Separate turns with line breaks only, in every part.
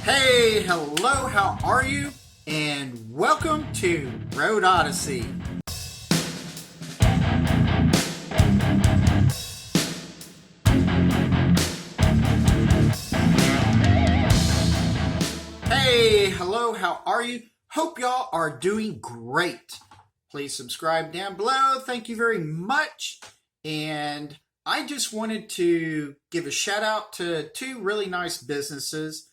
Hey, hello, how are you? And welcome to Road Odyssey. Hey, hello, how are you? Hope y'all are doing great. Please subscribe down below. Thank you very much. And I just wanted to give a shout out to two really nice businesses.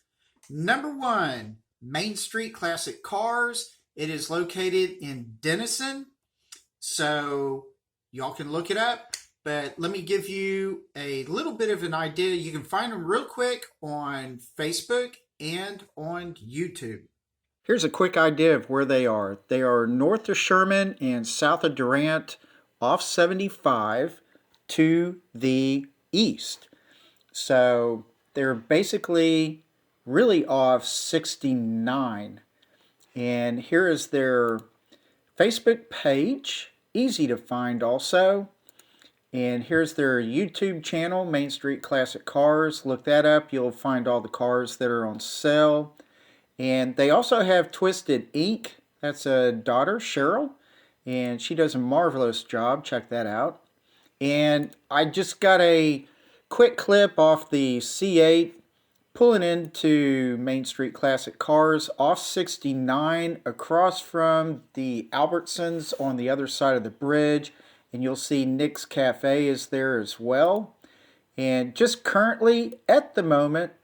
Number one, Main Street Classic Cars. It is located in Denison, so y'all can look it up. But let me give you a little bit of an idea. You can find them real quick on Facebook and on YouTube. Here's a quick idea of where they are. They are north of Sherman and south of Durant, off 75 to the east. So they're basically really off 69. And here is their Facebook page, easy to find also. And here's their YouTube channel, Main Street Classic Cars. Look that up. You'll find all the cars that are on sale. And they also have Twisted Ink. That's a daughter, Cheryl. And she does a marvelous job. Check that out. And I just got a quick clip off the C8 pulling into Main Street Classic Cars off 69 across from the Albertsons on the other side of the bridge. And you'll see Nick's Cafe is there as well. And just currently, at the moment,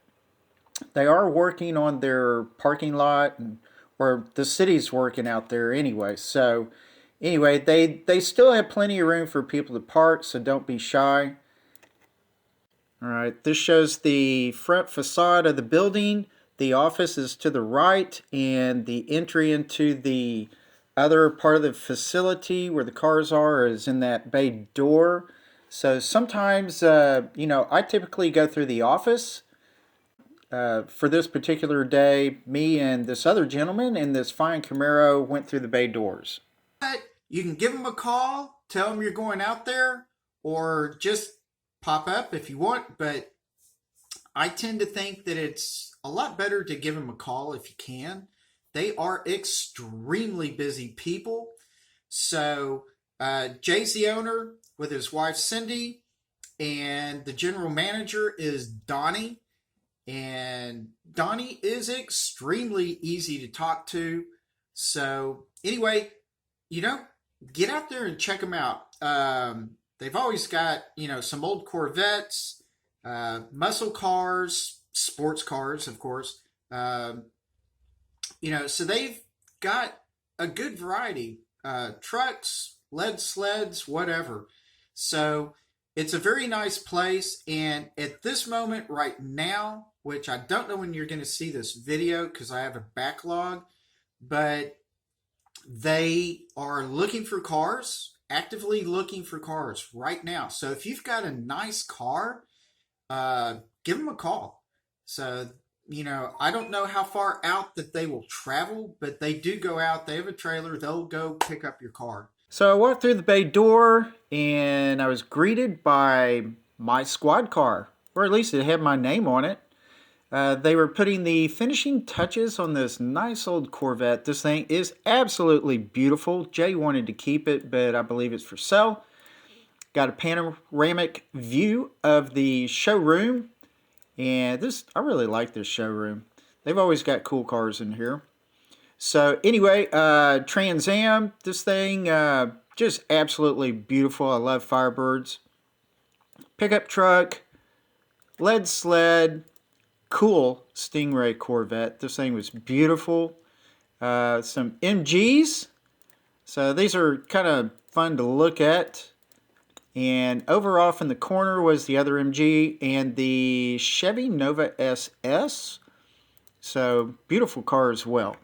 they are working on their parking lot, or the city's working out there anyway. So anyway, they still have plenty of room for people to park, so don't be shy. Alright, this shows the front facade of the building. The office is to the right, and the entry into the other part of the facility where the cars are is in that bay door. So sometimes, I typically go through the office. For this particular day, me and this other gentleman in this fine Camaro went through the bay doors. But you can give them a call, tell them you're going out there, or just pop up if you want. But I tend to think that it's a lot better to give them a call if you can. They are extremely busy people. So Jay's the owner with his wife Cindy, and the general manager is Donnie. And Donnie is extremely easy to talk to. So anyway, get out there and check them out. They've always got, some old Corvettes, muscle cars, sports cars, of course. So they've got a good variety. Trucks, lead sleds, whatever. So it's a very nice place. And at this moment right now, which I don't know when you're going to see this video because I have a backlog, but they are looking for cars, actively looking for cars right now. So if you've got a nice car, give them a call. So, I don't know how far out that they will travel, but they do go out. They have a trailer. They'll go pick up your car. So I walked through the bay door and I was greeted by my squad car, or at least it had my name on it. They were putting the finishing touches on this nice old Corvette. This thing is absolutely beautiful. Jay wanted to keep it, but I believe it's for sale. Got a panoramic view of the showroom. And I really like this showroom. They've always got cool cars in here. So anyway, Trans Am, this thing, just absolutely beautiful. I love Firebirds. Pickup truck, lead sled, cool Stingray Corvette. This thing was beautiful. Some MGs. So these are kind of fun to look at. And over off in the corner was the other MG and the Chevy Nova SS. So beautiful car as well.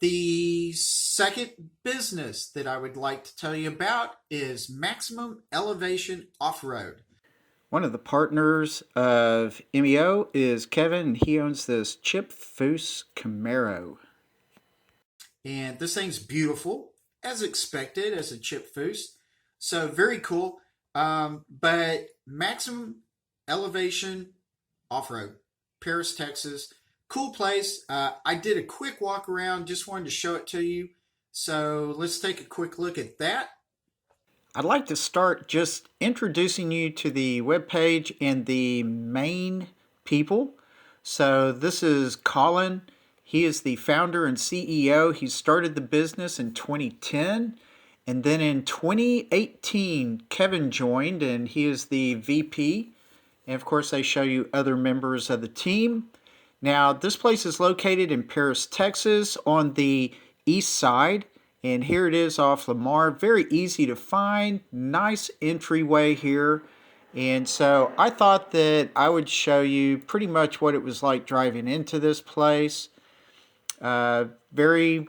The second business that I would like to tell you about is Maximum Elevation Off-Road. One of the partners of MEO is Kevin, and he owns this Chip Foose Camaro. And this thing's beautiful, as expected, as a Chip Foose. So very cool. But Maximum Elevation Off-Road. Paris, Texas. Cool place. I did a quick walk around, just wanted to show it to you. So let's take a quick look at that. I'd like to start just introducing you to the webpage and the main people. So this is Colin. He is the founder and CEO. He started the business in 2010. And then in 2018, Kevin joined, and he is the VP. And of course, they show you other members of the team. Now, this place is located in Paris, Texas, on the east side. And here it is off Lamar. Very easy to find. Nice entryway here. And so I thought that I would show you pretty much what it was like driving into this place. Very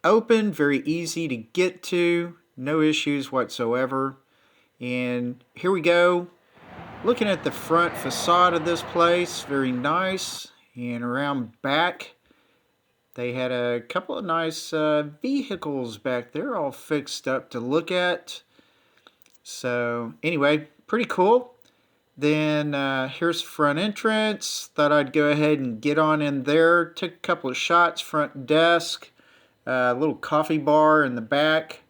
open, very easy to get to. No issues whatsoever. And here we go. Looking at the front facade of this place, very nice. And around back, they had a couple of nice vehicles back there all fixed up to look at. So anyway, pretty cool. Then here's the front entrance. Thought I'd go ahead and get on in there. Took a couple of shots, front desk, a little coffee bar in the back,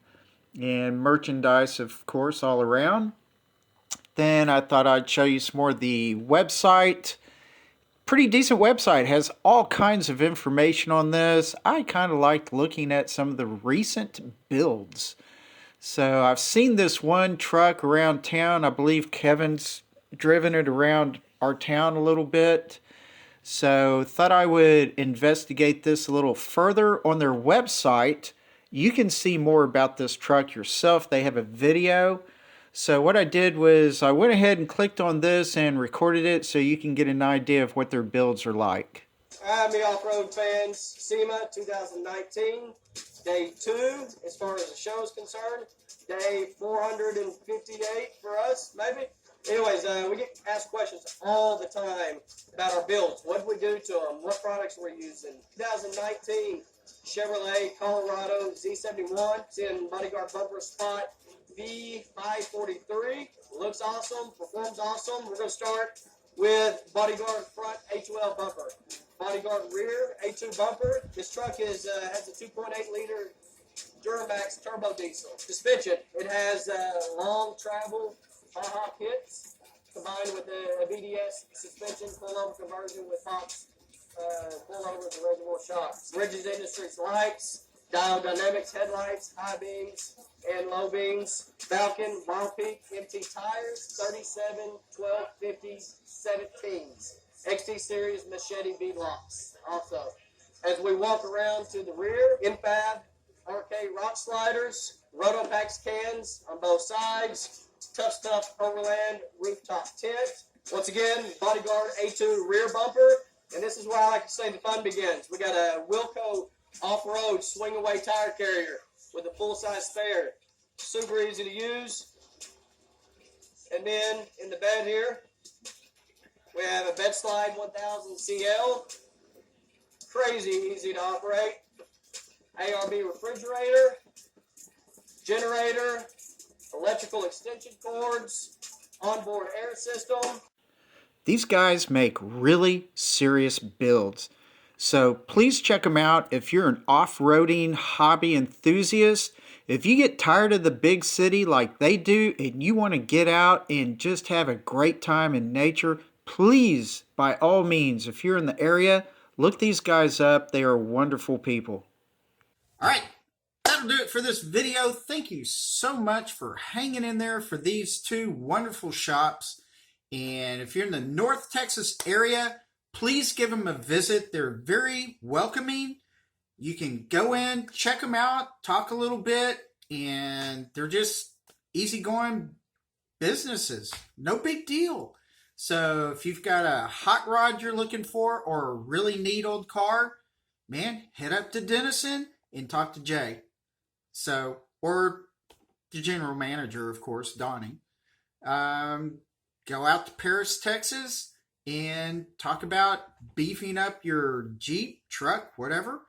and merchandise, of course, all around. Then I thought I'd show you some more of the website. Pretty decent website, has all kinds of information on this. I kind of liked looking at some of the recent builds. So I've seen this one truck around town. I believe Kevin's driven it around our town a little bit. So thought I would investigate this a little further. On their website, you can see more about this truck yourself. They have a video. So what I did was I went ahead and clicked on this and recorded it so you can get an idea of what their builds are like.
Hi, me off-road fans. SEMA 2019, day 2 as far as the show is concerned. Day 458 for us, maybe. Anyways, we get asked questions all the time about our builds. What did we do to them? What products we're using? 2019 Chevrolet Colorado Z71. It's in bodyguard bumper spot. V543, looks awesome, performs awesome. We're going to start with bodyguard front A2L bumper, bodyguard rear A2 bumper. This truck has a 2.8 liter Duramax turbo diesel. Suspension, it has long travel Baja kits combined with a VDS suspension pullover conversion with Fox pullovers and reservoir shocks. Ridges Industries lights, Dial Dynamics headlights, high beams and low beams, Falcon, Mile Peak, MT tires, 37, 12, 50s, 17s, XT Series Machete V-locks. Also, as we walk around to the rear, Infab, RK rock sliders, Rotopax cans on both sides, Tough Stuff Overland rooftop tent. Once again, bodyguard A2 rear bumper, and this is where I like to say the fun begins. We got a Wilco off-road swing-away tire carrier with a full-size spare. Super easy to use. And then in the bed here, we have a bed slide 1000 CL. Crazy easy to operate. ARB refrigerator, generator, electrical extension cords, onboard air system.
These guys make really serious builds. So please check them out if you're an off-roading hobby enthusiast. If you get tired of the big city like they do and you want to get out and just have a great time in nature, please, by all means, if you're in the area, look these guys up. They are wonderful people. All right, that'll do it for this video. Thank you so much for hanging in there for these two wonderful shops. And if you're in the North Texas area, please give them a visit. They're very welcoming. You can go in, check them out, talk a little bit, and they're just easygoing businesses. No big deal. So if you've got a hot rod you're looking for or a really neat old car, man, head up to Denison and talk to Jay. So, or the general manager, of course, Donnie. Go out to Paris, Texas, and talk about beefing up your Jeep, truck, whatever.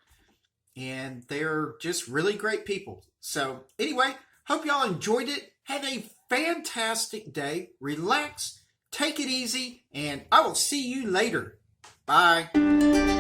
And they're just really great people. So anyway, hope y'all enjoyed it. Have a fantastic day. Relax, take it easy, and I will see you later. Bye.